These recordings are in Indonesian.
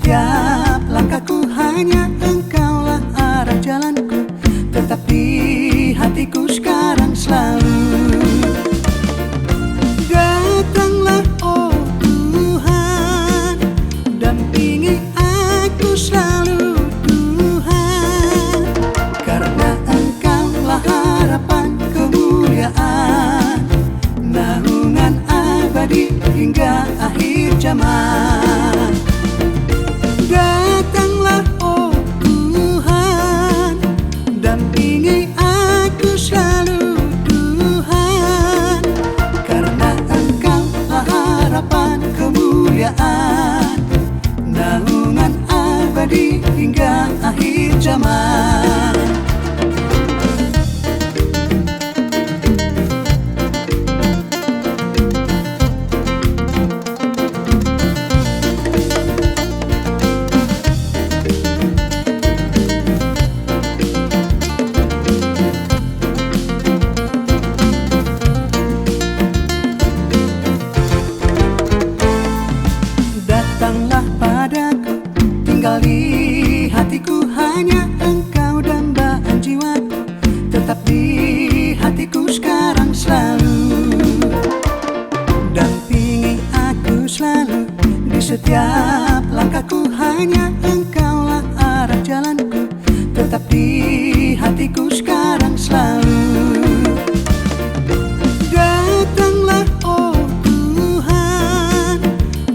setiap langkahku hanya Engkaulah arah jalanku, tetap di hatiku sekarang selalu. Datanglah oh Tuhan, dampingi aku selalu Tuhan, karena Engkaulah harapan kemuliaan, naungan abadi hingga akhir zaman. Datanglah oh Tuhan, dampingi aku selalu Tuhan, karena Engkaulah harapan kemuliaan, naungan abadi hingga akhir zaman. Datanglah padaku, tinggal di hatiku hanya Engkau dambaan jiwaku, tetap di hatiku sekarang selalu. Dampingi aku selalu, di setiap langkahku hanya Engkaulah arah jalanku, tetap di hatiku sekarang selalu. Datanglah oh Tuhan,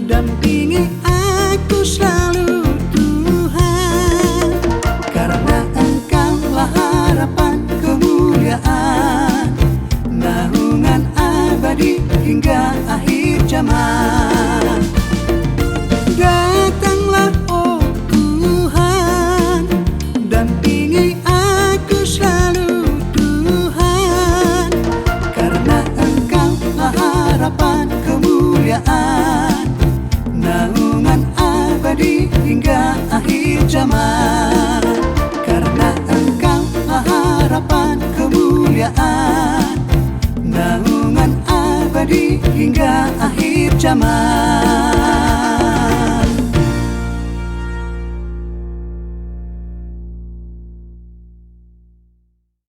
dampingi aku selalu Tuhan, karena Engkaulah harapan kemuliaan, naungan abadi hingga akhir zaman. Datanglah oh Tuhan, dampingi aku selalu Tuhan, karena Engkaulah harapan kemuliaan, naungan abadi hingga akhir zaman. Karena Engkaulah harapan kemuliaan, naungan abadi hingga akhir zaman.